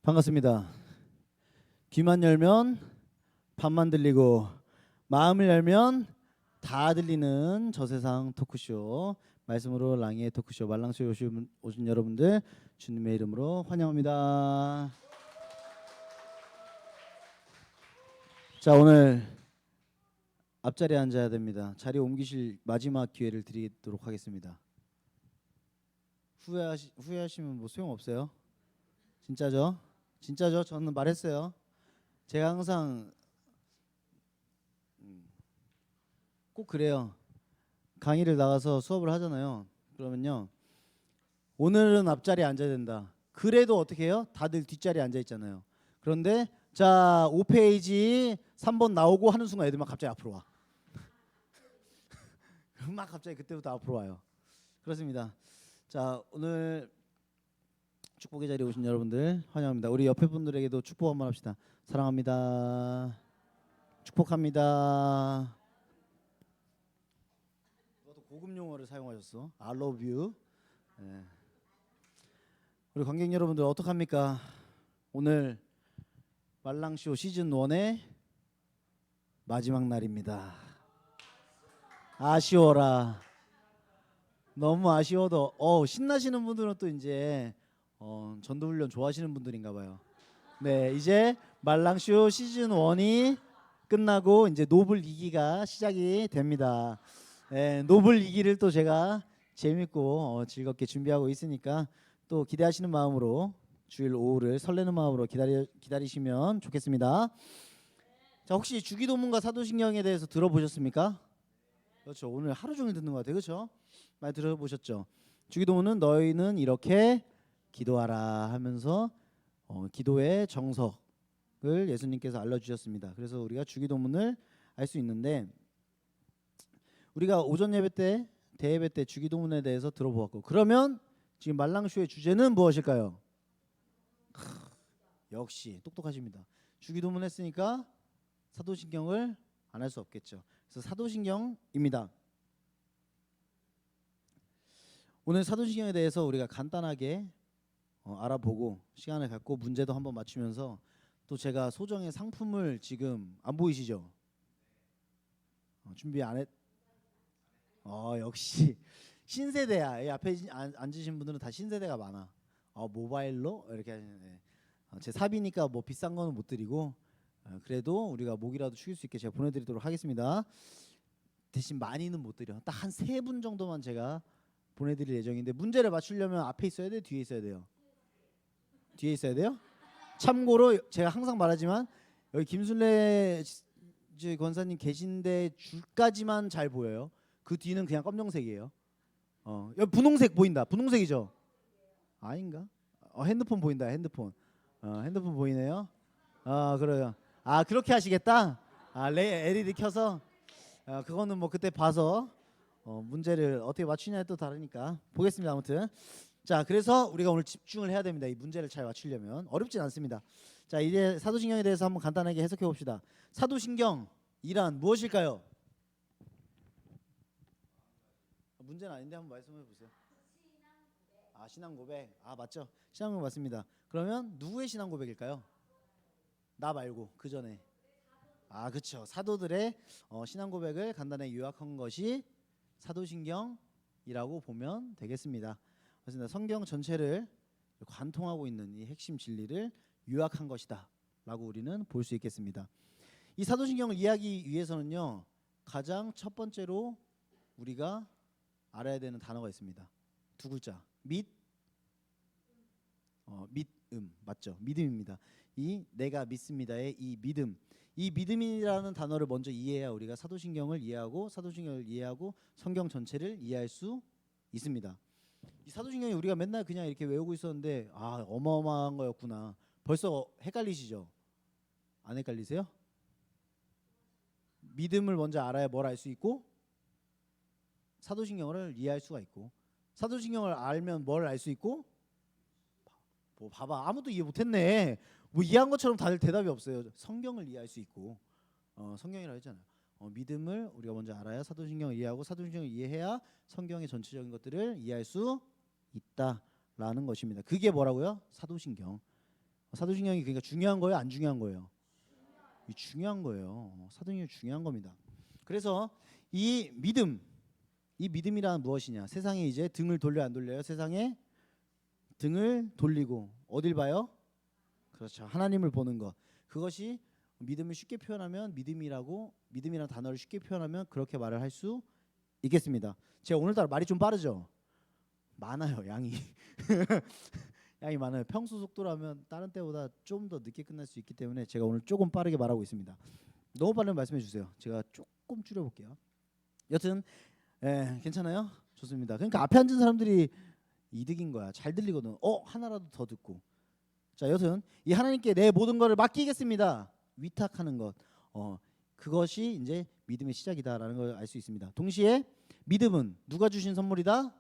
반갑습니다. 귀만 열면 밤만 들리고 마음을 열면 다 들리는 저세상 토크쇼 말씀으로 랑의 토크쇼 말랑쇼에 오신 여러분들 주님의 이름으로 환영합니다. 자, 오늘 앞자리에 앉아야 됩니다. 자리 옮기실 마지막 기회를 드리도록 하겠습니다. 후회하시면 뭐 소용없어요. 진짜죠? 진짜죠? 저는 말했어요. 제가 항상 꼭 그래요. 강의를 나가서 수업을 하잖아요. 그러면요, 오늘은 앞자리에 앉아야 된다. 그래도 어떻게 해요? 다들 뒷자리에 앉아 있잖아요. 그런데 자 5페이지 3번 나오고 하는 순간 애들 막 갑자기 앞으로 와. 막 갑자기 그때부터 앞으로 와요. 그렇습니다. 자, 오늘 축복의 자리에 오신 여러분들 환영합니다. 우리 옆에 분들에게도 축복 한번 합시다. 사랑합니다. 축복합니다. 너도 고급 용어를 사용하셨어. I love you. 네. 우리 관객 여러분들 어떡합니까? 오늘 말랑쇼 시즌 1의 마지막 날입니다. 아쉬워라. 너무 아쉬워도 신나시는 분들은 또 이제 전도훈련 좋아하시는 분들인가 봐요. 네, 이제 말랑쇼 시즌 1이 끝나고 이제 노블 2기가 시작이 됩니다. 네, 노블 2기를 또 제가 재밌고 즐겁게 준비하고 있으니까 또 기대하시는 마음으로 주일 오후를 설레는 마음으로 기다리시면 좋겠습니다. 자, 혹시 주기도문과 사도신경에 대해서 들어보셨습니까? 그렇죠. 오늘 하루 종일 듣는 것 같아요. 그렇죠? 많이 들어보셨죠? 주기도문은 너희는 이렇게 기도하라 하면서 기도의 정석을 예수님께서 알려주셨습니다. 그래서 우리가 주기도문을 알 수 있는데, 우리가 오전 예배 때, 대예배 때 주기도문에 대해서 들어보았고, 그러면 지금 말랑쇼의 주제는 무엇일까요? 역시 똑똑하십니다. 주기도문 했으니까 사도신경을 안 할 수 없겠죠. 그래서 사도신경입니다. 오늘 사도신경에 대해서 우리가 간단하게 알아보고 시간을 갖고 문제도 한번 맞추면서, 또 제가 소정의 상품을 지금 안 보이시죠? 준비 안 했? 역시 신세대야. 이 앞에 앉으신 분들은 다 신세대가 많아. 모바일로 이렇게 하시네. 제 사비니까 뭐 비싼 거는 못 드리고, 그래도 우리가 목이라도 축일 수 있게 제가 보내드리도록 하겠습니다. 대신 많이는 못 드려. 딱 한 3분 정도만 제가 보내드릴 예정인데, 문제를 맞추려면 앞에 있어야 돼요? 뒤에 있어야 돼요? 뒤에 있어야 돼요? 참고로 제가 항상 말하지만 여기 김순례 권사님 계신데 줄까지만 잘 보여요. 그 뒤는 그냥 검정색이에요. 여기 분홍색 보인다. 분홍색이죠? 아닌가? 핸드폰 보인다. 핸드폰. 핸드폰 보이네요. 그래요. 그렇게 하시겠다. LED 켜서. 그거는 뭐 그때 봐서 문제를 어떻게 맞추냐에 또 다르니까 보겠습니다. 아무튼 자, 그래서 우리가 오늘 집중을 해야 됩니다. 이 문제를 잘 맞추려면 어렵진 않습니다. 자, 이제 사도신경에 대해서 한번 간단하게 해석해 봅시다. 사도신경이란 무엇일까요? 문제는 아닌데 한번 말씀해 보세요. 신앙고백. 맞죠? 신앙고백 맞습니다. 그러면 누구의 신앙고백일까요? 나 말고 그 전에. 그렇죠. 사도들의 신앙고백을 간단하게 요약한 것이 사도신경이라고 보면 되겠습니다. 그렇습니다. 성경 전체를 관통하고 있는 이 핵심 진리를 요약한 것이다 라고 우리는 볼 수 있겠습니다. 이 사도신경을 이해하기 위해서는요, 가장 첫 번째로 우리가 알아야 되는 단어가 있습니다. 2글자. 믿음. 맞죠? 믿음입니다. 이 내가 믿습니다의 이 믿음. 이 믿음이라는 단어를 먼저 이해해야 우리가 사도신경을 이해하고 성경 전체를 이해할 수 있습니다. 이 사도신경이 우리가 맨날 그냥 이렇게 외우고 있었는데 어마어마한 거였구나. 벌써 헷갈리시죠? 안 헷갈리세요? 믿음을 먼저 알아야 뭘 알 수 있고 사도신경을 이해할 수가 있고, 사도신경을 알면 뭘 알 수 있고, 봐봐, 아무도 이해 못했네. 뭐 이해한 것처럼 다들 대답이 없어요. 성경을 이해할 수 있고, 성경이라고 했잖아요. 믿음을 우리가 먼저 알아야 사도신경을 이해하고, 사도신경을 이해해야 성경의 전체적인 것들을 이해할 수 있다라는 것입니다. 그게 뭐라고요? 사도신경. 사도신경이 그러니까 중요한 거예요, 안 중요한 거예요? 이 중요한 거예요. 사도신경이 중요한 겁니다. 그래서 이 믿음이란 무엇이냐? 세상에 이제 등을 돌려 안 돌려요? 세상에 등을 돌리고 어딜 봐요? 그렇죠. 하나님을 보는 것. 그것이 믿음을 쉽게 표현하면 믿음이라는 단어를 쉽게 표현하면 그렇게 말을 할 수 있겠습니다. 제가 오늘따라 말이 좀 빠르죠? 많아요, 양이. 양이 많아요. 평소 속도라면 다른 때보다 좀 더 늦게 끝날 수 있기 때문에 제가 오늘 조금 빠르게 말하고 있습니다. 너무 빠르면 말씀해 주세요. 제가 조금 줄여볼게요. 여튼 괜찮아요? 좋습니다. 그러니까 앞에 앉은 사람들이 이득인 거야. 잘 들리거든. 하나라도 더 듣고. 자, 여튼 이 하나님께 내 모든 것을 맡기겠습니다. 위탁하는 것. 그것이 이제 믿음의 시작이다라는 걸 알 수 있습니다. 동시에 믿음은 누가 주신 선물이다?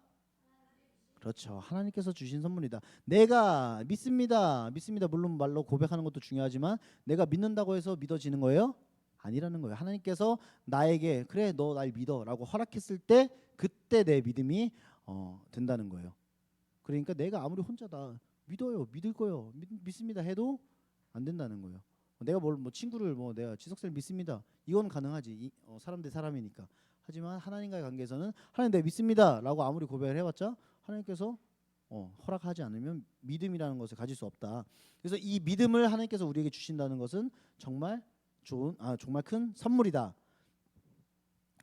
그렇죠. 하나님께서 주신 선물이다. 내가 믿습니다. 물론 말로 고백하는 것도 중요하지만 내가 믿는다고 해서 믿어지는 거예요? 아니라는 거예요. 하나님께서 나에게 그래 너 날 믿어라고 허락했을 때 그때 내 믿음이 된다는 거예요. 그러니까 내가 아무리 혼자다 믿어요, 믿을 거예요, 믿습니다 해도 안 된다는 거예요. 내가 친구를 내가 지석쌤 믿습니다. 이건 가능하지. 사람 대 사람이니까. 하지만 하나님과의 관계에서는 하나님 내가 믿습니다라고 아무리 고백을 해봤자 하나님께서 허락하지 않으면 믿음이라는 것을 가질 수 없다. 그래서 이 믿음을 하나님께서 우리에게 주신다는 것은 정말 정말 큰 선물이다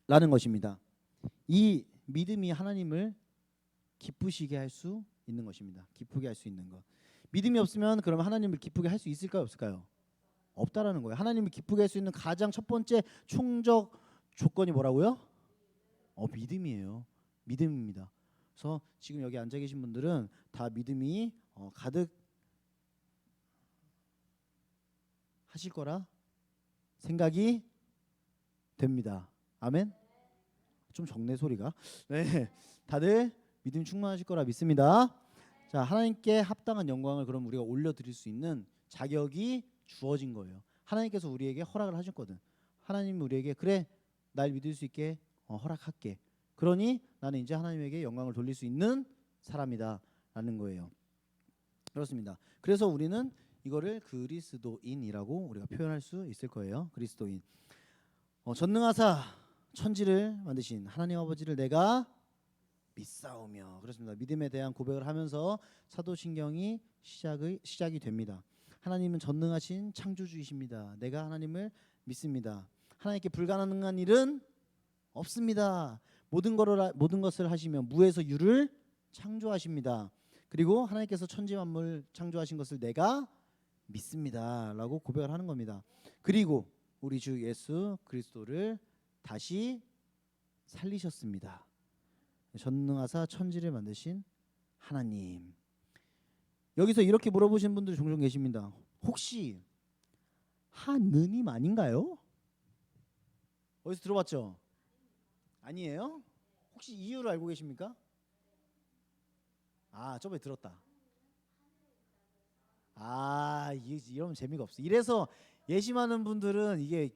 라는 것입니다. 이 믿음이 하나님을 기쁘시게 할 수 있는 것입니다. 기쁘게 할 수 있는 것. 믿음이 없으면 그러면 하나님을 기쁘게 할 수 있을까요, 없을까요? 없다라는 거예요. 하나님을 기쁘게 할 수 있는 가장 첫 번째 충족 조건이 뭐라고요? 믿음이에요. 믿음입니다. 그래서 지금 여기 앉아 계신 분들은 다 믿음이 가득 하실 거라 생각이 됩니다. 아멘. 좀 적네 소리가. 네, 다들 믿음 충만하실 거라 믿습니다. 자, 하나님께 합당한 영광을 그럼 우리가 올려드릴 수 있는 자격이 주어진 거예요. 하나님께서 우리에게 허락을 하셨거든. 하나님이 우리에게 그래 날 믿을 수 있게 허락할게. 그러니 나는 이제 하나님에게 영광을 돌릴 수 있는 사람이다라는 거예요. 그렇습니다. 그래서 우리는 이거를 그리스도인이라고 우리가 표현할 수 있을 거예요. 그리스도인. 전능하사 천지를 만드신 하나님 아버지를 내가 믿사오며. 그렇습니다. 믿음에 대한 고백을 하면서 사도신경이 시작이 됩니다. 하나님은 전능하신 창조주이십니다. 내가 하나님을 믿습니다. 하나님께 불가능한 일은 없습니다. 모든 것을 하시며 무에서 유를 창조하십니다. 그리고 하나님께서 천지 만물 창조하신 것을 내가 믿습니다라고 고백을 하는 겁니다. 그리고 우리 주 예수 그리스도를 다시 살리셨습니다. 전능하사 천지를 만드신 하나님. 여기서 이렇게 물어보시는 분들이 종종 계십니다. 혹시 하느님 아닌가요? 어디서 들어봤죠? 아니에요? 혹시 이유를 알고 계십니까? 저번에 들었다. 이러면 재미가 없어. 이래서 예심하는 분들은 이게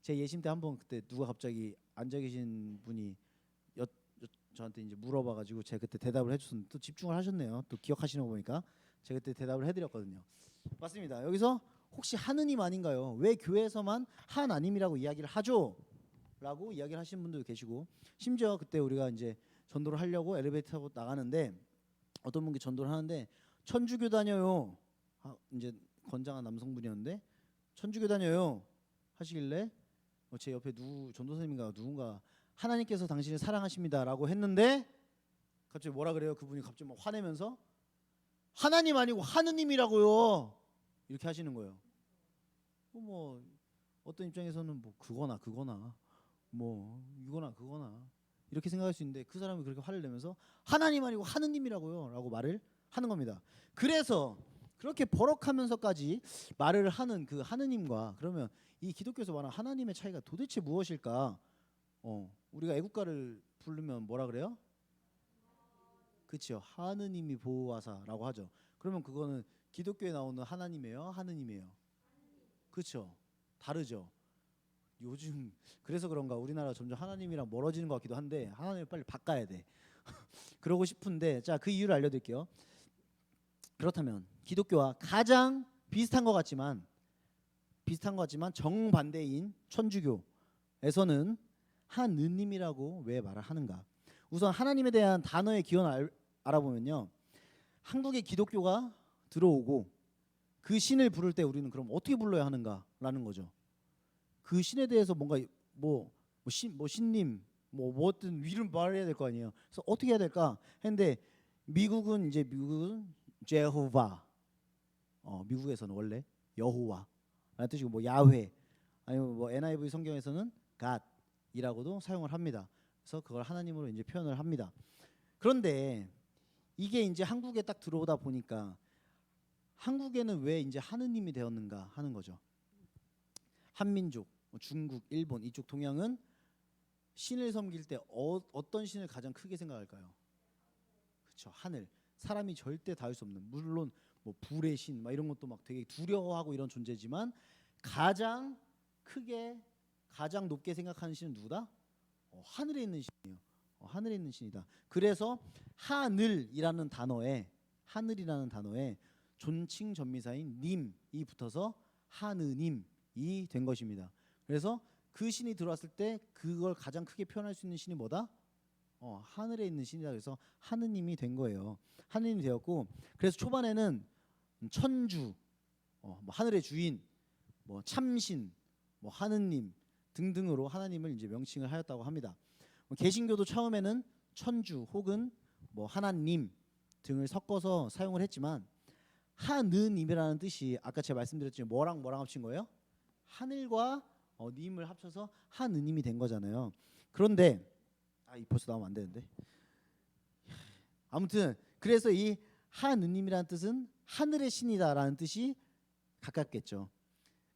제 예심 때 한번 그때 누가 갑자기 앉아 계신 분이 저한테 이제 물어봐가지고 제가 그때 대답을 해줬었는데 또 집중을 하셨네요. 또 기억하시는 거 보니까 제가 그때 대답을 해드렸거든요. 맞습니다. 여기서 혹시 하느님 아닌가요? 왜 교회에서만 하나님이라고 이야기를 하죠? 라고 이야기를 하시는 분도 계시고, 심지어 그때 우리가 이제 전도를 하려고 엘리베이터 타고 나가는데 어떤 분이 전도를 하는데 천주교 다녀요. 이제 건장한 남성분이었는데 천주교 다녀요 하시길래 제 옆에 전도사님인가 누군가 하나님께서 당신을 사랑하십니다라고 했는데 갑자기 뭐라 그래요? 그분이 갑자기 막 화내면서 하나님 아니고 하느님이라고요 이렇게 하시는 거예요. 어떤 입장에서는 그거나 이거나 그거나 이렇게 생각할 수 있는데 그 사람이 그렇게 화를 내면서 하나님 아니고 하느님이라고요 라고 말을 하는 겁니다. 그래서 그렇게 버럭하면서까지 말을 하는 그 하느님과 그러면 이 기독교에서 말하는 하나님의 차이가 도대체 무엇일까? 우리가 애국가를 부르면 뭐라 그래요? 그렇죠. 하느님이 보호하사라고 하죠. 그러면 그거는 기독교에 나오는 하나님이에요? 하느님이에요? 그렇죠. 다르죠. 요즘 그래서 그런가 우리나라 점점 하나님이랑 멀어지는 것 같기도 한데 하나님을 빨리 바꿔야 돼. 그러고 싶은데 자, 그 이유를 알려드릴게요. 그렇다면 기독교와 가장 비슷한 것 같지만 정반대인 천주교에서는 하느님이라고 왜 말을 하는가? 우선 하나님에 대한 단어의 기원을 알아보면요, 한국에 기독교가 들어오고 그 신을 부를 때 우리는 그럼 어떻게 불러야 하는가라는 거죠. 그 신에 대해서 뭔가 신님 어떤 이름 말해야 될 거 아니에요. 그래서 어떻게 해야 될까 했는데 미국은 제호바, 미국에서는 원래 여호와라는 뜻이고 뭐 야훼, 아니면 뭐 NIV 성경에서는 God이라고도 사용을 합니다. 그래서 그걸 하나님으로 이제 표현을 합니다. 그런데 이게 이제 한국에 딱 들어오다 보니까 한국에는 왜 이제 하느님이 되었는가 하는 거죠. 한민족, 중국, 일본 이쪽 동양은 신을 섬길 때 어떤 신을 가장 크게 생각할까요? 그렇죠. 하늘. 사람이 절대 닿을 수 없는, 물론 뭐 불의 신 막 이런 것도 막 되게 두려워하고 이런 존재지만 가장 크게 가장 높게 생각하는 신은 누구다? 하늘에 있는 신이에요. 하늘에 있는 신이다. 그래서 하늘이라는 단어에 존칭 전미사인 님이 붙어서 하느님이 된 것입니다. 그래서 그 신이 들어왔을 때 그걸 가장 크게 표현할 수 있는 신이 뭐다? 하늘에 있는 신이다. 그래서 하느님이 된 거예요. 하느님이 되었고, 그래서 초반에는 천주, 뭐 하늘의 주인, 뭐 참신, 뭐 하느님 등등으로 하나님을 이제 명칭을 하였다고 합니다. 개신교도 처음에는 천주 혹은 뭐 하나님 등을 섞어서 사용을 했지만 하느님이라는 뜻이 아까 제가 말씀드렸지만 뭐랑 합친 거예요? 하늘과 님을 합쳐서 하느님이 된 거잖아요. 그런데 이 벌써 나오면 안 되는데. 아무튼 그래서 이 하느님이라는 뜻은 하늘의 신이다라는 뜻이 가깝겠죠.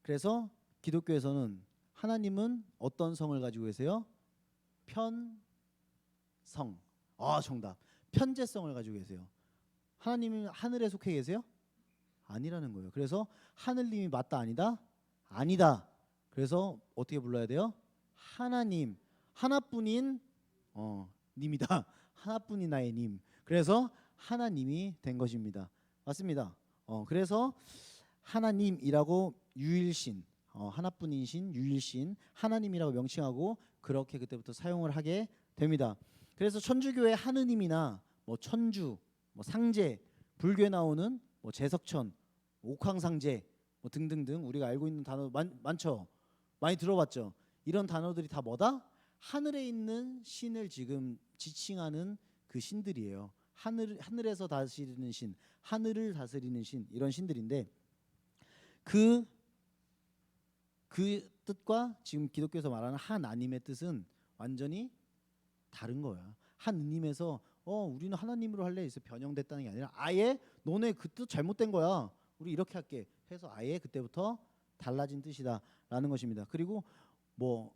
그래서 기독교에서는 하나님은 어떤 성을 가지고 계세요? 편성. 정답. 편재성을 가지고 계세요. 하나님이 하늘에 속해 계세요? 아니라는 거예요. 그래서 하늘님이 맞다 아니다? 아니다. 그래서 어떻게 불러야 돼요? 하나님, 하나뿐인 님이다. 하나뿐인 나의 님. 그래서 하나님이 된 것입니다. 맞습니다. 그래서 하나님이라고 유일신, 하나뿐인 신, 유일신, 하나님이라고 명칭하고 그렇게 그때부터 사용을 하게 됩니다. 그래서 천주교의 하느님이나 뭐 천주, 뭐 상제, 불교에 나오는 뭐 제석천, 옥황상제 뭐 등등등 우리가 알고 있는 단어 많죠. 많이 들어봤죠. 이런 단어들이 다 뭐다? 하늘에 있는 신을 지금 지칭하는 그 신들이에요. 하늘에서 다스리는 신, 하늘을 다스리는 신, 이런 신들인데 그 뜻과 지금 기독교에서 말하는 하나님의 뜻은 완전히 다른 거야. 하느님에서 우리는 하나님으로 할래 해서 변형됐다는 게 아니라 아예 너네 그 뜻 잘못된 거야. 우리 이렇게 할게 해서 아예 그때부터 달라진 뜻이다라는 것입니다. 그리고 뭐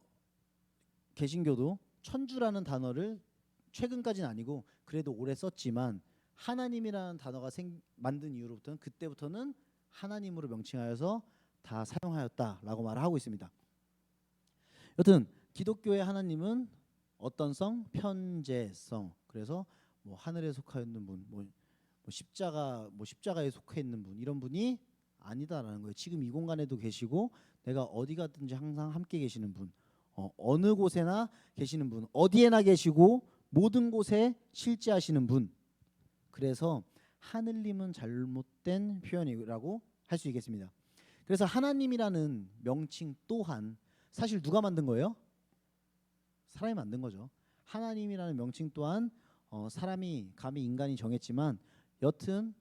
개신교도 천주라는 단어를 최근까지는 아니고 그래도 오래 썼지만 하나님이라는 단어가 만든 이후로부터는 그때부터는 하나님으로 명칭하여서 다 사용하였다라고 말을 하고 있습니다. 여튼 기독교의 하나님은 어떤 성? 편재성. 그래서 뭐 하늘에 속하 있는 분, 뭐 십자가에 속해 있는 분, 이런 분이 아니다라는 거예요. 지금 이 공간에도 계시고 내가 어디 가든지 항상 함께 계시는 분, 어느 곳에나 계시는 분, 어디에나 계시고 모든 곳에 실제하시는 분. 그래서 하늘님은 잘못된 표현이라고 할 수 있겠습니다. 그래서 하나님이라는 명칭 또한 사실 누가 만든 거예요? 사람이 만든 거죠. 하나님이라는 명칭 또한 사람이 감히 인간이 정했지만 여튼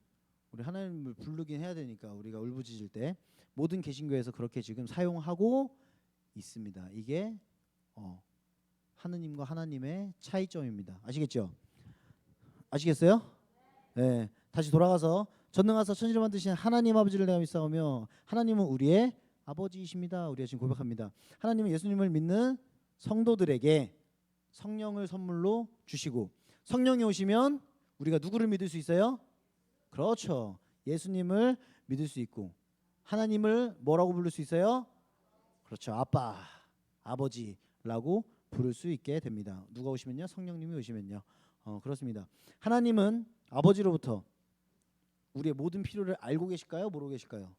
우리 하나님을 부르긴 해야 되니까 우리가 울부짖을 때 모든 개신교에서 그렇게 지금 사용하고 있습니다. 이게 하느님과 하나님의 차이점입니다. 아시겠죠? 아시겠어요? 네. 다시 돌아가서 전능하사 천지를 만드신 하나님 아버지를 내가 믿사오며 하나님은 우리의 아버지이십니다. 우리가 지금 고백합니다. 하나님은 예수님을 믿는 성도들에게 성령을 선물로 주시고 성령이 오시면 우리가 누구를 믿을 수 있어요? 그렇죠. 예수님을 믿을 수 있고 하나님을 뭐라고 부를 수 있어요? 그렇죠. 아빠, 아버지라고 부를 수 있게 됩니다. 누가 오시면요? 성령님이 오시면요. 그렇습니다. 하나님은 아버지로부터 우리의 모든 필요를 알고 계실까요? 모르고 계실까요?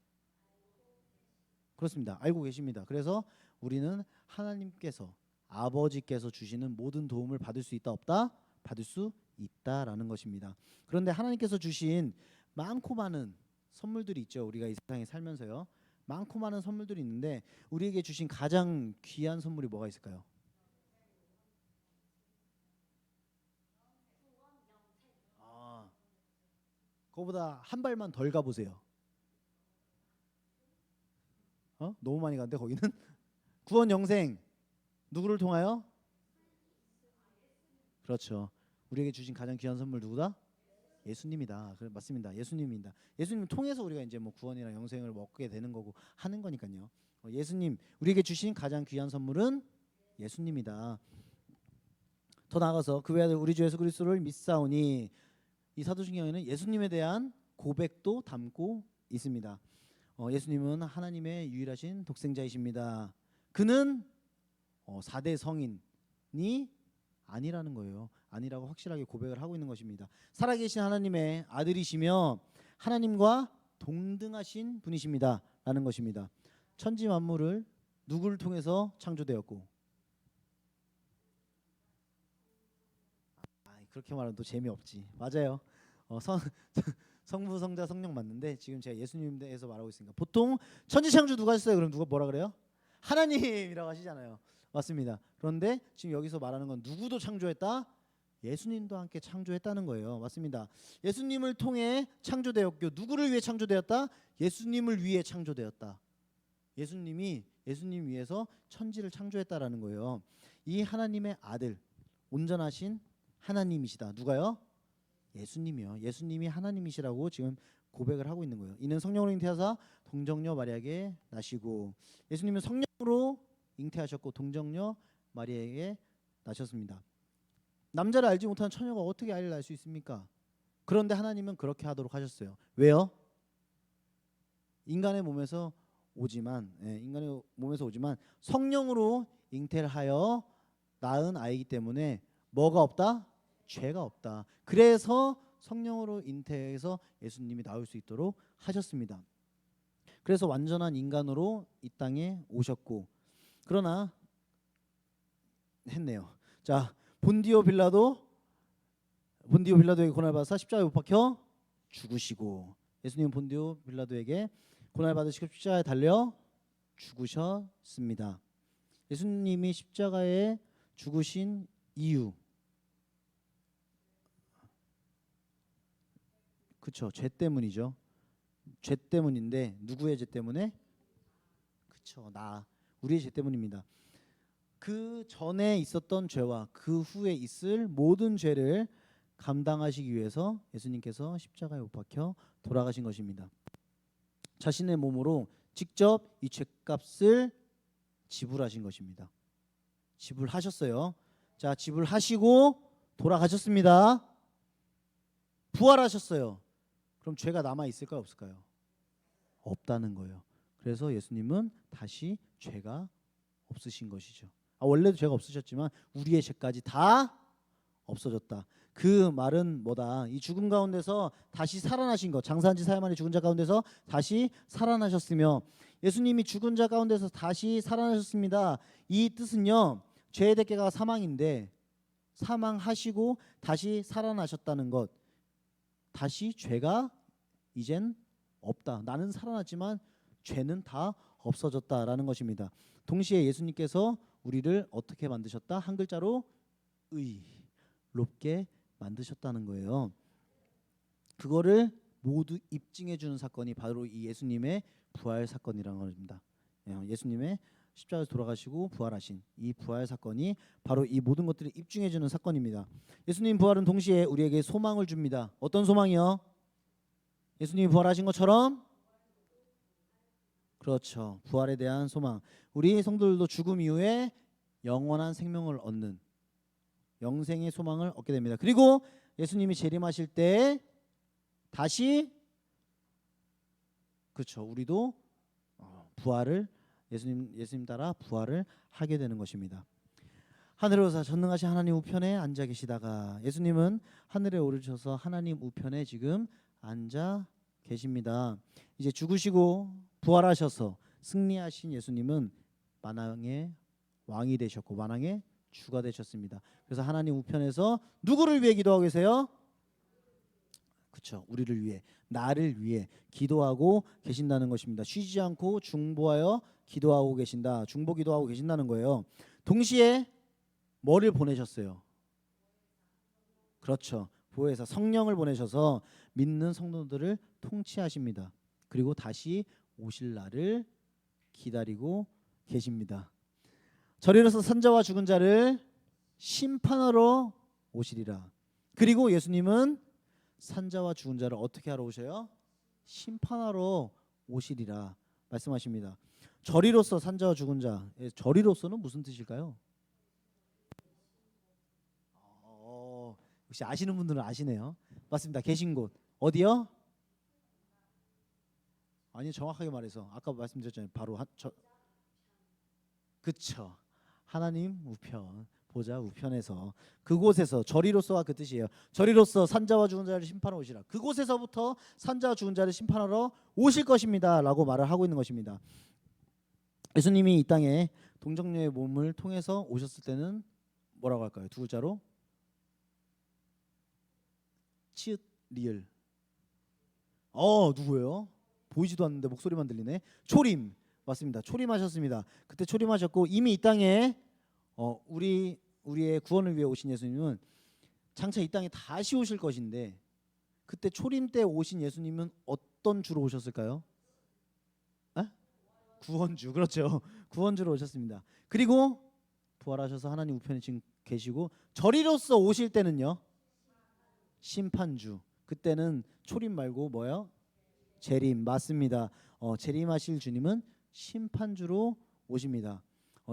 그렇습니다. 알고 계십니다. 그래서 우리는 하나님께서 아버지께서 주시는 모든 도움을 받을 수 있다 없다? 받을 수 있다라는 것입니다. 그런데 하나님께서 주신 많고 많은 선물들이 있죠. 우리가 이 세상에 살면서요. 많고 많은 선물들이 있는데 우리에게 주신 가장 귀한 선물이 뭐가 있을까요? 아, 그거보다 한 발만 덜 가보세요. 너무 많이 간데 거기는 구원 영생 누구를 통하여? 그렇죠. 우리에게 주신 가장 귀한 선물 누구다? 예수님이다. 그래 맞습니다. 예수님입니다. 예수님 통해서 우리가 이제 뭐 구원이나 영생을 얻게 되는 거고 하는 거니까요. 예수님 우리에게 주신 가장 귀한 선물은 예수님이다. 더 나아가서 그 외아들 우리 주 예수 그리스도를 믿사오니 이 사도신경에는 예수님에 대한 고백도 담고 있습니다. 예수님은 하나님의 유일하신 독생자이십니다. 그는 4대 성인이 아니라는 거예요. 아니라고 확실하게 고백을 하고 있는 것입니다. 살아계신 하나님의 아들이시며 하나님과 동등하신 분이십니다. 라는 것입니다. 천지 만물을 누구를 통해서 창조되었고 그렇게 말하면 또 재미없지. 맞아요. 성부 성자 성령 맞는데 지금 제가 예수님에 대해서 말하고 있으니까 보통 천지 창조 누가 했어요? 그럼 누가 뭐라 그래요? 하나님이라고 하시잖아요. 맞습니다. 그런데 지금 여기서 말하는 건 누구도 창조했다? 예수님도 함께 창조했다는 거예요. 맞습니다. 예수님을 통해 창조되었고 누구를 위해 창조되었다? 예수님을 위해 창조되었다. 예수님 위해서 천지를 창조했다라는 거예요. 이 하나님의 아들 온전하신 하나님이시다. 누가요? 예수님이요. 예수님이 하나님이시라고 지금 고백을 하고 있는 거예요. 이는 성령으로 잉태하사 동정녀 마리아에게 나시고 예수님은 성령으로 잉태하셨고 동정녀 마리아에게 나셨습니다. 남자를 알지 못하는 처녀가 어떻게 아이를 낳을 수 있습니까? 그런데 하나님은 그렇게 하도록 하셨어요. 왜요? 인간의 몸에서 오지만 성령으로 잉태를 하여 낳은 아이이기 때문에 뭐가 없다? 죄가 없다. 그래서 성령으로 잉태해서 예수님이 나올 수 있도록 하셨습니다. 그래서 완전한 인간으로 이 땅에 오셨고 그러나 했네요. 자, 본디오 빌라도에게 고난을 받아서 십자가에 못 박혀 죽으시고 예수님은 본디오 빌라도에게 고난을 받으시고 십자가에 달려 죽으셨습니다. 예수님이 십자가에 죽으신 이유 그렇죠. 죄 때문이죠. 죄 때문인데 누구의 죄 때문에? 그렇죠. 우리의 죄 때문입니다. 그 전에 있었던 죄와 그 후에 있을 모든 죄를 감당하시기 위해서 예수님께서 십자가에 못 박혀 돌아가신 것입니다. 자신의 몸으로 직접 이 죄값을 지불하신 것입니다. 지불하셨어요. 자, 지불하시고 돌아가셨습니다. 부활하셨어요. 그럼 죄가 남아 있을까요, 없을까요? 없다는 거예요. 그래서 예수님은 다시 죄가 없으신 것이죠. 원래도 죄가 없으셨지만 우리의 죄까지 다 없어졌다. 그 말은 뭐다? 이 죽음 가운데서 다시 살아나신 것. 장사한 지 4일 만에 죽은 자 가운데서 다시 살아나셨으며 예수님이 죽은 자 가운데서 다시 살아나셨습니다. 이 뜻은요. 죄의 대가가 사망인데 사망하시고 다시 살아나셨다는 것. 다시 죄가 이젠 없다. 나는 살아났지만 죄는 다 없어졌다라는 것입니다. 동시에 예수님께서 우리를 어떻게 만드셨다? 한 글자로 의롭게 만드셨다는 거예요. 그거를 모두 입증해 주는 사건이 바로 이 예수님의 부활 사건이라는 겁니다. 예수님의 십자가에서 돌아가시고 부활하신 이 부활 사건이 바로 이 모든 것들을 입증해 주는 사건입니다. 예수님 부활은 동시에 우리에게 소망을 줍니다. 어떤 소망이요? 예수님이 부활하신 것처럼 그렇죠. 부활에 대한 소망. 우리 성도들도 죽음 이후에 영원한 생명을 얻는 영생의 소망을 얻게 됩니다. 그리고 예수님이 재림하실 때 다시 그렇죠. 우리도 부활을 예수님 따라 부활을 하게 되는 것입니다. 하늘에 오사 전능하신 하나님 우편에 앉아 계시다가 예수님은 하늘에 오르셔서 하나님 우편에 지금 앉아 계십니다. 이제 죽으시고 부활하셔서 승리하신 예수님은 만왕의 왕이 되셨고 만왕의 주가 되셨습니다. 그래서 하나님 우편에서 누구를 위해 기도하고 계세요? 그렇죠. 우리를 위해, 나를 위해 기도하고 계신다는 것입니다. 쉬지 않고 중보하여 기도하고 계신다. 중보 기도하고 계신다는 거예요. 동시에 뭐를 보내셨어요? 그렇죠. 보혜사 성령을 보내셔서 믿는 성도들을 통치하십니다. 그리고 다시 오실 날을 기다리고 계십니다. 저리로서 산자와 죽은 자를 심판하러 오시리라. 그리고 예수님은 산자와 죽은 자를 어떻게 하러 오셔요? 심판하러 오시리라 말씀하십니다. 저리로서 산자와 죽은 자, 저리로서는 무슨 뜻일까요? 역시 아시는 분들은 아시네요. 맞습니다. 계신 곳 어디요? 아니 정확하게 말해서 아까 말씀드렸잖아요. 바로 그쵸. 하나님 우편, 보좌 우편에서 그곳에서 저리로서와 그 뜻이에요. 저리로서 산자와 죽은 자를 심판하러 오시라. 그곳에서부터 산자와 죽은 자를 심판하러 오실 것입니다 라고 말을 하고 있는 것입니다. 예수님이 이 땅에 동정녀의 몸을 통해서 오셨을 때는 뭐라고 할까요? 두 글자로 치읓 리을. 누구예요? 보이지도 않는데 목소리만 들리네. 초림. 맞습니다. 초림하셨습니다. 그때 초림하셨고 이미 이 땅에 우리의 구원을 위해 오신 예수님은 장차 이 땅에 다시 오실 것인데 그때 초림 때 오신 예수님은 어떤 주로 오셨을까요? 구원주. 그렇죠. 구원주로 오셨습니다. 그리고 부활하셔서 하나님 우편에 지금 계시고 저리로서 오실 때는요. 심판주. 그때는 초림 말고 뭐요? 재림. 맞습니다. 재림하실 주님은 심판주로 오십니다.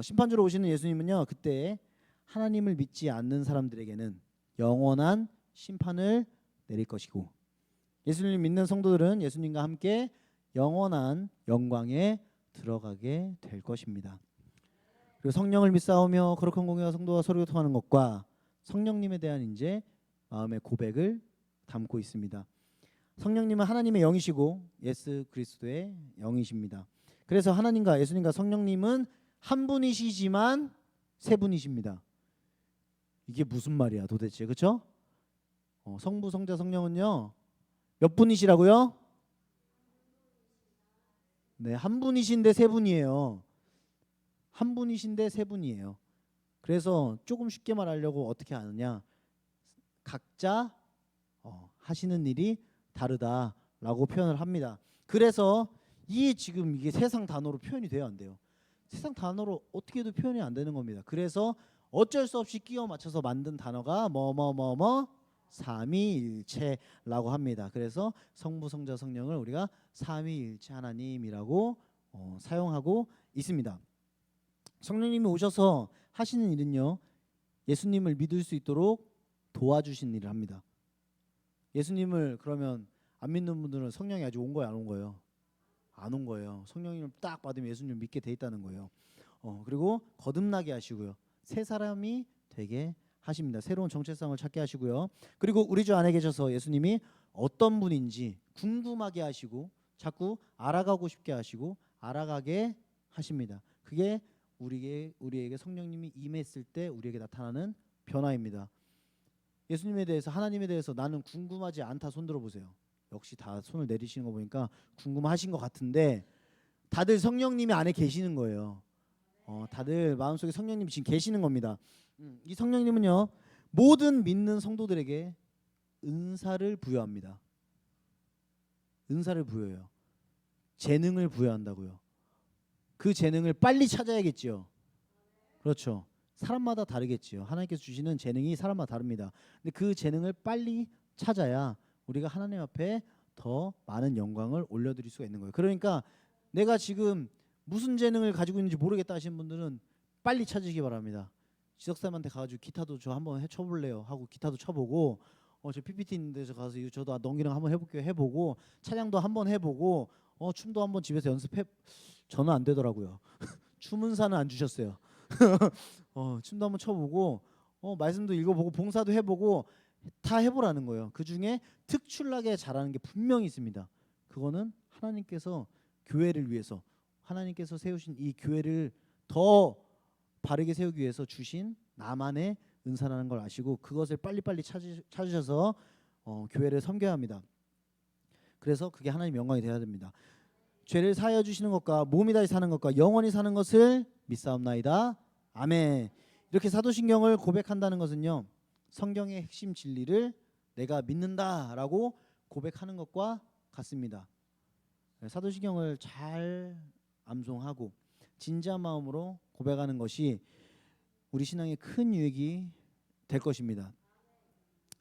심판주로 오시는 예수님은요. 그때 하나님을 믿지 않는 사람들에게는 영원한 심판을 내릴 것이고 예수님 믿는 성도들은 예수님과 함께 영원한 영광에 들어가게 될 것입니다. 그리고 성령을 믿사오며 거룩한 공회와 성도와 서로 교통하는 것과 성령님에 대한 이제 마음의 고백을 담고 있습니다. 성령님은 하나님의 영이시고 예수 그리스도의 영이십니다. 그래서 하나님과 예수님과 성령님은 한 분이시지만 세 분이십니다. 이게 무슨 말이야 도대체, 그렇죠? 성부, 성자, 성령은요 몇 분이시라고요? 네, 한 분이신데 세 분이에요. 한 분이신데 세 분이에요. 그래서 조금 쉽게 말하려고 어떻게 하느냐? 각자 하시는 일이 다르다라고 표현을 합니다. 그래서 지금 이게 세상 단어로 표현이 돼요, 안 돼요? 세상 단어로 어떻게 해도 표현이 안 되는 겁니다. 그래서 어쩔 수 없이 끼워 맞춰서 만든 단어가 뭐뭐뭐뭐 삼위일체라고 합니다. 그래서 성부, 성자, 성령을 우리가 삼위일체 하나님이라고 사용하고 있습니다. 성령님이 오셔서 하시는 일은요, 예수님을 믿을 수 있도록 도와주신 일을 합니다. 예수님을 그러면 안 믿는 분들은 성령이 아직 온 거예요, 안 온 거예요? 안 온 거예요. 성령님을 딱 받으면 예수님을 믿게 돼 있다는 거예요. 그리고 거듭나게 하시고요. 새 사람이 되게 하십니다. 새로운 정체성을 찾게 하시고요. 그리고 우리 주 안에 계셔서 예수님이 어떤 분인지 궁금하게 하시고 자꾸 알아가고 싶게 하시고 알아가게 하십니다. 그게 우리에게 성령님이 임했을 때 우리에게 나타나는 변화입니다. 예수님에 대해서, 하나님에 대해서 나는 궁금하지 않다 손 들어보세요. 역시 다 손을 내리시는 거 보니까 궁금하신 것 같은데 다들 성령님이 안에 계시는 거예요. 다들 마음속에 성령님이 지금 계시는 겁니다. 이 성령님은요 모든 믿는 성도들에게 은사를 부여합니다. 은사를 부여해요. 재능을 부여한다고요. 그 재능을 빨리 찾아야겠지요. 그렇죠. 사람마다 다르겠지요. 하나님께서 주시는 재능이 사람마다 다릅니다. 근데 그 재능을 빨리 찾아야 우리가 하나님 앞에 더 많은 영광을 올려드릴 수가 있는 거예요. 그러니까 내가 지금 무슨 재능을 가지고 있는지 모르겠다 하시는 분들은 빨리 찾으시기 바랍니다. 지석사님한테 가가지고 기타도 저 한번 쳐볼래요 하고 기타도 쳐보고 저 PPT 있는 데서 가서 이거 저도 넘기랑 한번 해볼게요 해보고 찬양도 한번 해보고 춤도 한번 집에서 연습해. 저는 안 되더라고요. 춤은사는 안 주셨어요. 춤도 한번 춰보고 말씀도 읽어보고 봉사도 해보고 다 해보라는 거예요. 그 중에 특출나게 잘하는 게 분명히 있습니다. 그거는 하나님께서 교회를 위해서 하나님께서 세우신 이 교회를 더 바르게 세우기 위해서 주신 나만의 은사라는 걸 아시고 그것을 빨리빨리 찾으셔서 교회를 섬겨야 합니다. 그래서 그게 하나님 영광이 되어야 됩니다. 죄를 사하여 주시는 것과 몸이 다시 사는 것과 영원히 사는 것을 믿사옵나이다. 아멘. 이렇게 사도신경을 고백한다는 것은요, 성경의 핵심 진리를 내가 믿는다라고 고백하는 것과 같습니다. 사도신경을 잘 암송하고 진지한 마음으로 고백하는 것이 우리 신앙의 큰 유익이 될 것입니다.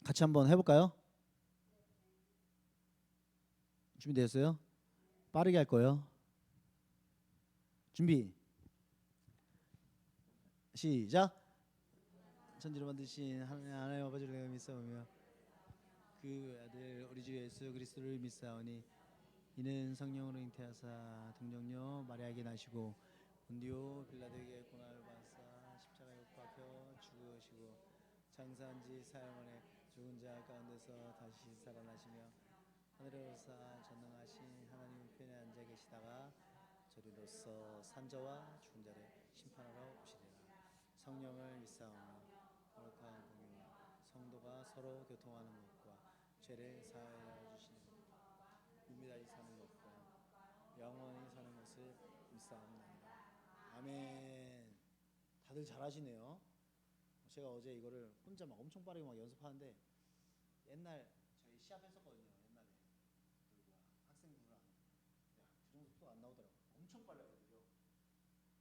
같이 한번 해볼까요? 준비되셨어요? 빠르게 할 거예요. 준비. 시작. 천지를 만드신 하나님 아버지를 내가 믿사오며 그 아들 우리 주 예수 그리스도를 믿사오니 이는 성령으로 잉태하사 동정녀 마리아에게 나시고 본디오 빌라도에게 고난을 받사 십자가에 못 박혀 죽으시고 장사한 지 사흘 만에 죽은 자 가운데서 다시 살아나시며 하늘에 오르사 전능하신 하나님 우편에 앉아 계시다가 저리로서 산자와 죽은 자를 심판하러 오시리라. 성령을 믿사오니 거룩한 공유 성도가 서로 교통하는 것과 죄를 사하여 주시는 것과 몸이 다시 사는 것과 영원히 사는 것을 믿사옵나이다. 아멘. 다들 잘하시네요. 제가 어제 이거를 혼자 막 엄청 빠르게 막 연습하는데 옛날 저희 시합 했었거든요. 옛날에 학생들이랑 그 정도 속도가 안 나오더라고요. 엄청 빨리 하거든요.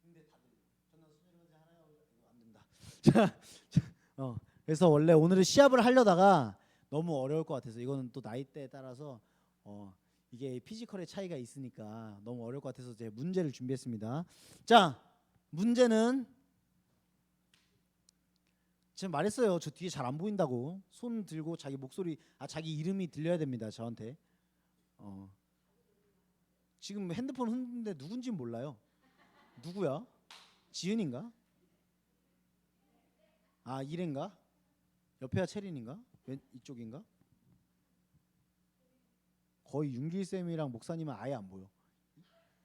근데 다들 전날 수준이 하나요? 이거 안 된다. 그래서 원래 오늘은 시합을 하려다가 너무 어려울 것 같아서 이거는 또 나이대에 따라서 이게 피지컬의 차이가 있으니까 너무 어려울 것 같아서 제 문제를 준비했습니다. 자, 문제는 지금 말했어요. 저 뒤에 잘 안 보인다고. 손 들고 자기 목소리, 자기 이름이 들려야 됩니다. 저한테. 지금 핸드폰 흔드는데 누군지 몰라요. 누구야? 지은인가? 이래인가? 옆에가 체린인가? 왼 이쪽인가? 거의 윤길 쌤이랑 목사님은 아예 안 보여.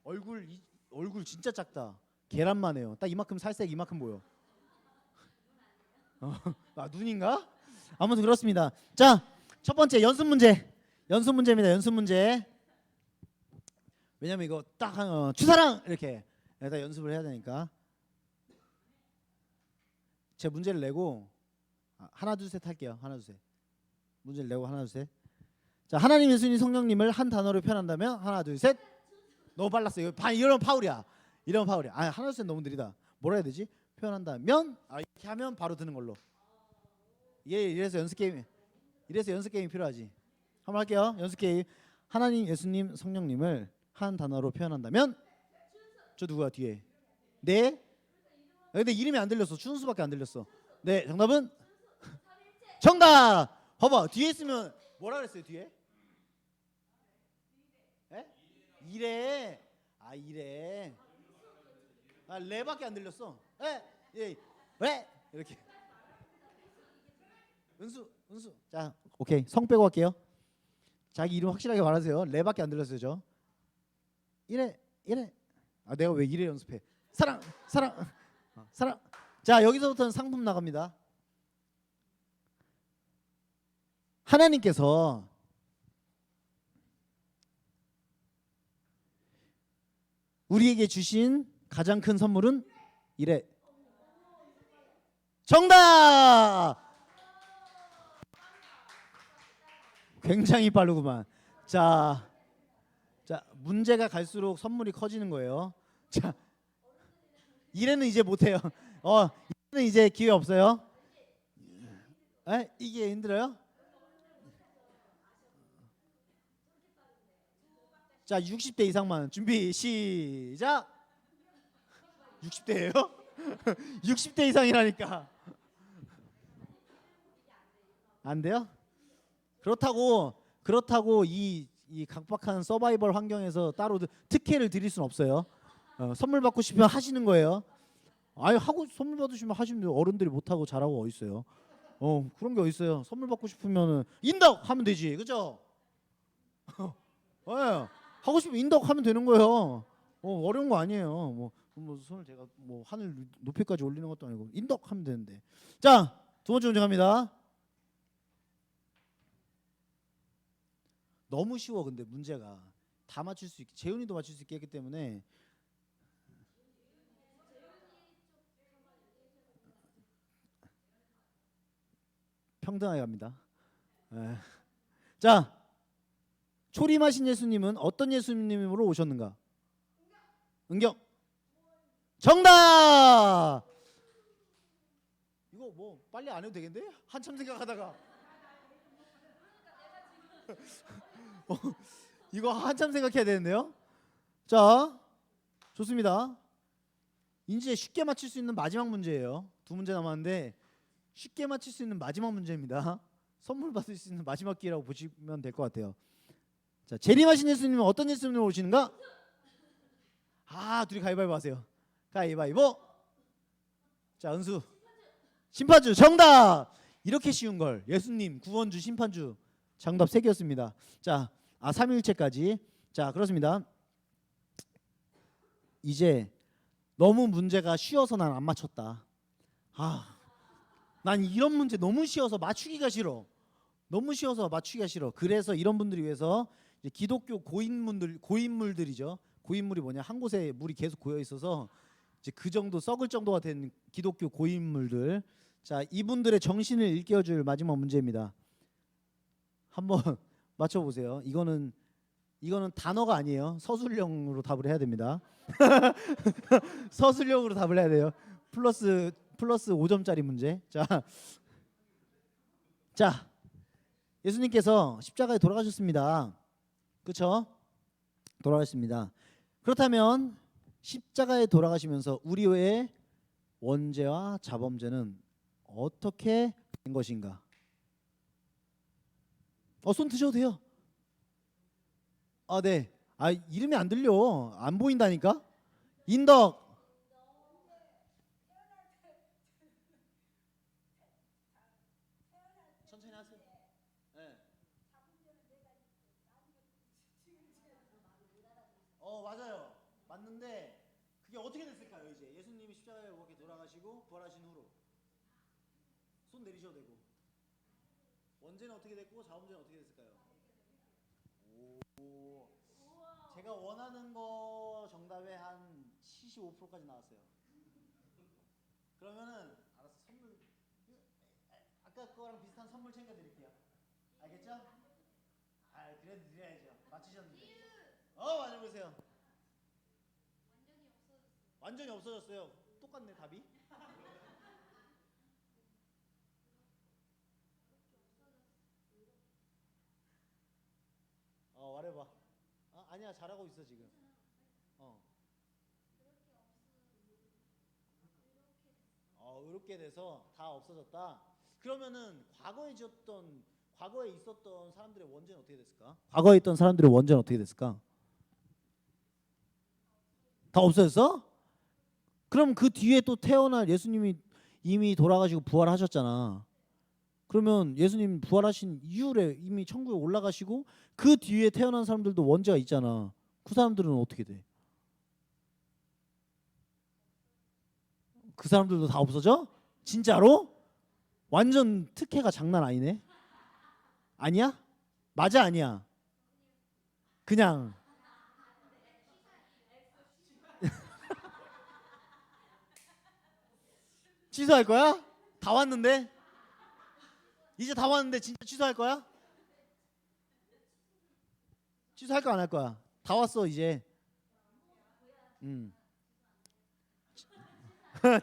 얼굴 진짜 작다. 계란만 해요. 딱 이만큼 살색 이만큼 보여. 눈인가? 아무튼 그렇습니다. 자, 첫 번째 연습 문제입니다. 연습 문제. 왜냐면 이거 딱 추사랑 이렇게 다 연습을 해야 되니까. 제 문제를 내고 하나 둘 셋 할게요. 하나 둘 셋. 문제를 내고 하나 둘 셋. 자, 하나님 예수님 성령님을 한 단어로 표현한다면 하나 둘 셋. 너무 빨랐어요. 이런 파울이야. 하나 둘 셋 너무 느리다. 뭐라 해야 되지? 표현한다면 이렇게 하면 바로 드는 걸로. 이래서 연습 게임이 필요하지. 한번 할게요. 연습 게임. 하나님 예수님 성령님을 한 단어로 표현한다면 저 누구야 뒤에? 네. 근데 이름이 안 들렸어. 준수밖에 안 들렸어. 네, 정답은 정답. 봐봐, 뒤에 있으면 뭐라 그랬어요? 뒤에? 에? 이래. 이래. 레밖에 안 들렸어. 예. 왜? 이렇게. 은수. 자, 오케이. 성 빼고 할게요. 자기 이름 확실하게 말하세요. 레밖에 안 들렸어요, 저. 이래. 내가 왜 이래 연습해? 사랑. 자, 여기서부터는 상품 나갑니다. 하나님께서 우리에게 주신 가장 큰 선물은 이래. 정답! 굉장히 빠르구만. 자, 문제가 갈수록 선물이 커지는 거예요. 자, 이래는 이제 못해요. 이래는 이제 기회 없어요. 이게 힘들어요? 자, 60대 이상만 준비 시작. 60대예요? 60대 이상이라니까. 안 돼요? 그렇다고 이 각박한 서바이벌 환경에서 따로 특혜를 드릴 수는 없어요. 선물 받고 싶으면 하시는 거예요. 하고 선물 받으시면 하시면 돼요. 어른들이 못 하고 잘하고 어디 있어요? 그런 게 어디 있어요? 선물 받고 싶으면은 인덕 하면 되지, 그죠? 하고 싶으면 인덕 하면 되는 거예요. 어려운 거 아니에요. 뭐 손을 제가 뭐 하늘 높이까지 올리는 것도 아니고 인덕 하면 되는데. 자, 두 번째 문제 갑니다. 너무 쉬워. 근데 문제가 다 맞출 수 있게, 재훈이도 맞출 수 있게 했기 때문에 평등하게 갑니다. 에. 자, 초림하신 예수님은 어떤 예수님으로 오셨는가? 은경. 정답. 이거 뭐 빨리 안 해도 되겠는데? 한참 생각하다가 이거 한참 생각해야 되는데요. 자, 좋습니다. 이제 쉽게 맞출 수 있는 마지막 문제예요. 두 문제 남았는데 쉽게 맞출 수 있는 마지막 문제입니다. 선물 받을 수 있는 마지막 기회라고 보시면 될 것 같아요. 자, 재림하신 예수님은 어떤 예수님으로 오시는가? 둘이 가위바위보 하세요. 가위바위보. 자, 은수. 심판주. 정답. 이렇게 쉬운 걸. 예수님, 구원주, 심판주. 정답 3개였습니다. 자, 삼위일체까지. 자, 그렇습니다. 이제 너무 문제가 쉬워서 난 안 맞췄다. 난 이런 문제 너무 쉬워서 맞추기가 싫어. 너무 쉬워서 맞추기가 싫어. 그래서 이런 분들을 위해서 이제 기독교 고인물들이죠. 고인물이 뭐냐? 한 곳에 물이 계속 고여 있어서 이제 그 정도 썩을 정도가 된 기독교 고인물들. 자, 이분들의 정신을 일깨워줄 마지막 문제입니다. 한번 맞춰보세요. 이거는 단어가 아니에요. 서술형으로 답을 해야 됩니다. 서술형으로 답을 해야 돼요. 플러스 5점짜리 문제. 자, 예수님께서 십자가에 돌아가셨습니다. 그렇죠? 돌아가셨습니다. 그렇다면 십자가에 돌아가시면서 우리의 원죄와 자범죄는 어떻게 된 것인가? 손 드셔도 돼요. 네. 이름이 안 들려. 안 보인다니까. 인덕. 천천히 하세요. 네. 맞아요. 맞는데 그게 어떻게 됐을까요? 이제 예수님이 십자가에 이렇게 돌아가시고 부활하신 후로 손 내리셔도 되고 원죄는 어떻게 됐고 자범죄는 어떻게 됐을까요? 오. 제가 원하는 거 정답에 한 75%까지 나왔어요. 그러면은 알았어. 선물 아까 거랑 비슷한 선물 챙겨 드릴게요. 알겠죠? 그래도 드려야죠. 맞히셨는데. 맞아보세요. 완전히 없어졌어요. 똑같네 답이. 말해봐. 아니야, 잘하고 있어 지금. 의롭게 돼서 다 없어졌다. 그러면은 과거에 있었던 사람들의 원죄는 어떻게 됐을까? 과거에 있던 사람들의 원죄는 어떻게 됐을까? 다 없어졌어? 그럼 그 뒤에 또 태어날 예수님이 이미 돌아가시고 부활하셨잖아. 그러면 예수님 부활하신 이후에 이미 천국에 올라가시고 그 뒤에 태어난 사람들도 원죄가 있잖아. 그 사람들은 어떻게 돼? 그 사람들도 다 없어져? 진짜로? 완전 특혜가 장난 아니네. 아니야? 맞아 아니야? 그냥 취소할 거야? 다 왔는데? 이제 다 왔는데 진짜 취소할 거야? 취소할 거 안 할 거야? 다 왔어 이제.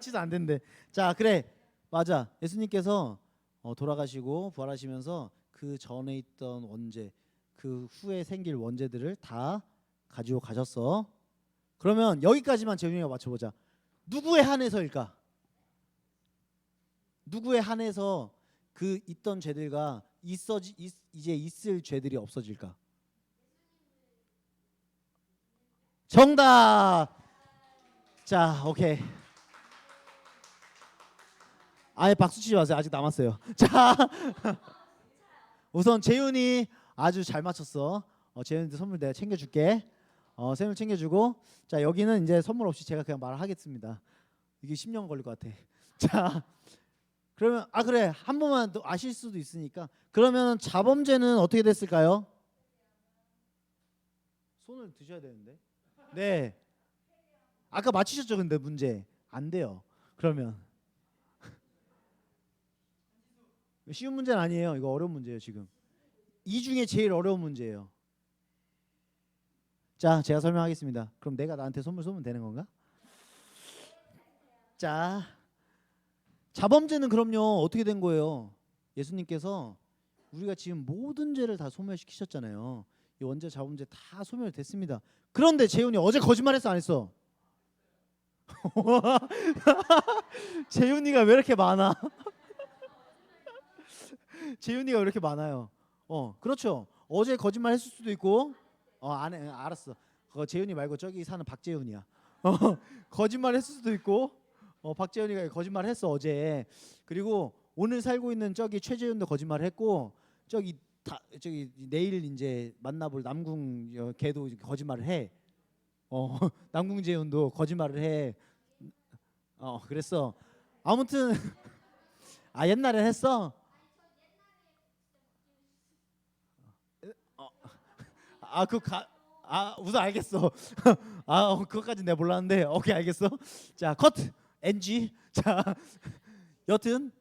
취소 안 된대. 자, 그래. 맞아. 예수님께서 돌아가시고 부활하시면서 그 전에 있던 원죄, 그 후에 생길 원죄들을 다 가지고 가셨어. 그러면 여기까지만 재윤이가 맞춰보자. 누구에 한해서일까? 누구에 한해서 그 있던 죄들과 이제 있을 죄들이 없어질까? 정답. 자, 오케이. 아예 박수 치지 마세요. 아직 남았어요. 자, 우선 재윤이 아주 잘 맞췄어. 재윤이도 선물 내가 챙겨줄게. 샘을 챙겨주고. 자, 여기는 이제 선물 없이 제가 그냥 말을 하겠습니다. 이게 10년 걸릴 것 같아. 자, 그러면 그래, 한 번만 또 아실 수도 있으니까. 그러면 자범죄는 어떻게 됐을까요? 손을 드셔야 되는데. 네. 아까 맞히셨죠? 근데 문제 안 돼요. 그러면 쉬운 문제는 아니에요. 이거 어려운 문제예요. 지금 이 중에 제일 어려운 문제예요. 자, 제가 설명하겠습니다. 그럼 내가 나한테 선물 쏘면 되는 건가? 자, 자범죄는 그럼요 어떻게 된 거예요? 예수님께서 우리가 지금 모든 죄를 다 소멸시키셨잖아요. 이 원죄 자범죄 다 소멸됐습니다. 그런데 재훈이 어제 거짓말했어 안 했어? 재훈이가 왜 이렇게 많아? 재훈이가 왜 이렇게 많아요? 그렇죠. 어제 거짓말 했을 수도 있고, 안 해, 알았어. 그거 재훈이 말고 저기 사는 박재훈이야. 거짓말 했을 수도 있고, 박재훈이가 거짓말 했어 어제. 그리고 오늘 살고 있는 저기 최재훈도 거짓말 했고, 저기 내일 이제 만나볼 남궁 걔도 거짓말을 해. 남궁 재훈도 거짓말을 해. 그랬어. 아무튼 옛날에 했어. 우선 알겠어. 그것까지 내가 몰랐는데 오케이 알겠어. 자, 커트 NG. 자, 여튼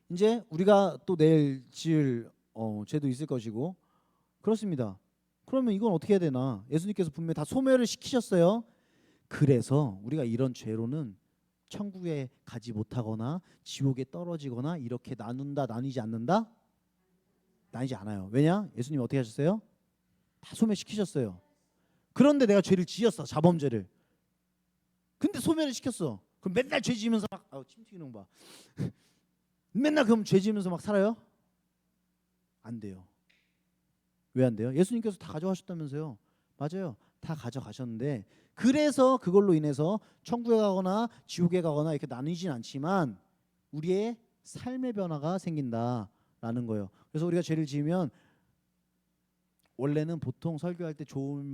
이제 우리가 또 내일 지을 죄도 있을 것이고 그렇습니다. 그러면 이건 어떻게 해야 되나? 예수님께서 분명히 다 소멸을 시키셨어요. 그래서 우리가 이런 죄로는 천국에 가지 못하거나 지옥에 떨어지거나 이렇게 나뉘지 않는다? 나뉘지 않아요. 왜냐? 예수님 어떻게 하셨어요? 다 소멸시키셨어요. 그런데 내가 죄를 지었어. 자범죄를. 근데 소멸을 시켰어. 그럼 맨날 죄 지으면서 막 침 튀기는 거 봐. 맨날 그럼 죄 지으면서 막 살아요? 안 돼요. 왜 안 돼요? 예수님께서 다 가져가셨다면서요. 맞아요. 다 가져가셨는데 그래서 그걸로 인해서 천국에 가거나 지옥에 가거나 이렇게 나뉘진 않지만 우리의 삶의 변화가 생긴다라는 거예요. 그래서 우리가 죄를 지으면 원래는 보통 설교할 때 좋은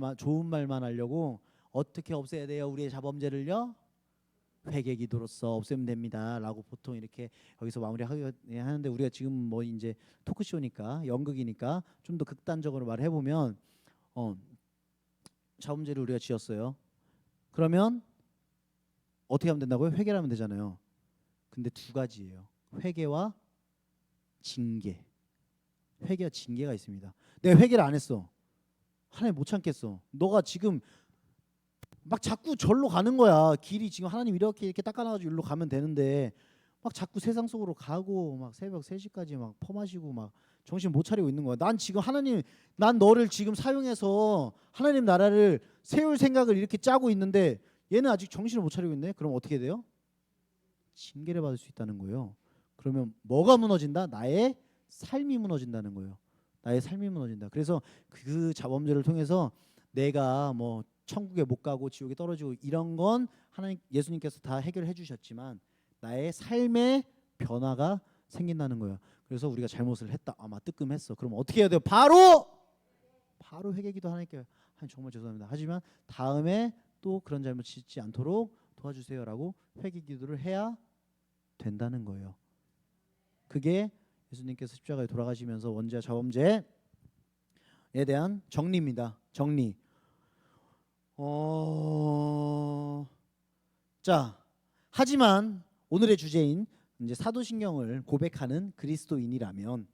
말만 하려고 어떻게 없애야 돼요? 우리의 자범죄를요? 회개 기도로서 없애면 됩니다라고 보통 이렇게 여기서 마무리하는데 우리가 지금 뭐 이제 토크쇼니까 연극이니까 좀 더 극단적으로 말해 보면 자범죄를 우리가 지었어요. 그러면 어떻게 하면 된다고요? 회개를 하면 되잖아요. 근데 두 가지예요. 회개와 징계. 회개와 징계가 있습니다. 내가 회개를 안 했어. 하나님 못 참겠어. 너가 지금 막 자꾸 절로 가는 거야. 길이 지금 하나님 이렇게 닦아놔가지고 일로 가면 되는데 막 자꾸 세상 속으로 가고 막 새벽 3시까지 막 퍼마시고 막 정신 못 차리고 있는 거야. 난 지금 난 너를 지금 사용해서 하나님 나라를 세울 생각을 이렇게 짜고 있는데 얘는 아직 정신을 못 차리고 있네. 그럼 어떻게 돼요? 징계를 받을 수 있다는 거예요. 그러면 뭐가 무너진다? 나의 삶이 무너진다는 거예요. 나의 삶이 무너진다. 그래서 그 자범죄를 통해서 내가 뭐 천국에 못 가고 지옥에 떨어지고 이런 건 하나님 예수님께서 다 해결해 주셨지만 나의 삶의 변화가 생긴다는 거예요. 그래서 우리가 잘못을 했다. 아마 뜨끔했어. 그럼 어떻게 해야 돼요? 바로 회개기도 하나님께 하나님 정말 죄송합니다. 하지만 다음에 또 그런 잘못 짓지 않도록 도와주세요라고 회개기도를 해야 된다는 거예요. 그게 예수님께서 십자가에 돌아가시면서 원죄와 자범죄에 대한 정리입니다. 정리. 자, 하지만 오늘의 주제인 이제 사도신경을 고백하는 그리스도인이라면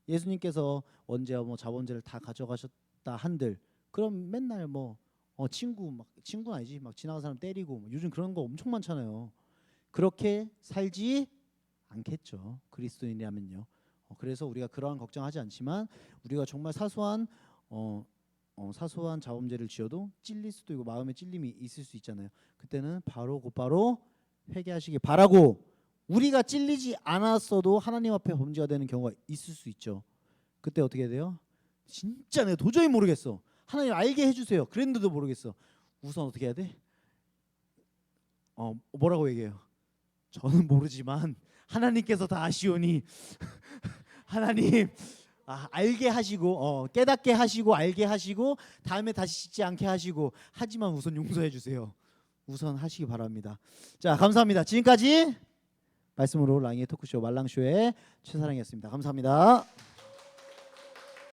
예수님께서 원죄와 뭐 자범죄를 다 가져가셨다 한들 그럼 맨날 뭐 친구는 아니지 막 지나가는 사람 때리고 요즘 그런 거 엄청 많잖아요. 그렇게 살지 않겠죠. 그리스도인이라면요. 그래서 우리가 그러한 걱정하지 않지만 우리가 정말 사소한 자범죄를 지어도 찔릴 수도 있고 마음에 찔림이 있을 수 있잖아요. 그때는 곧바로 회개하시기 바라고 우리가 찔리지 않았어도 하나님 앞에 범죄가 되는 경우가 있을 수 있죠. 그때 어떻게 해야 돼요? 진짜 내가 도저히 모르겠어. 하나님 알게 해주세요. 그랬는데도 모르겠어. 우선 어떻게 해야 돼? 뭐라고 얘기해요? 저는 모르지만 하나님께서 다 아시오니 하나님 알게 하시고 깨닫게 하시고 알게 하시고 다음에 다시 짓지 않게 하시고 하지만 우선 용서해 주세요. 우선 하시기 바랍니다. 자, 감사합니다. 지금까지 말씀으로 랑이의 토크쇼 말랑쇼의 최사랑이었습니다. 감사합니다.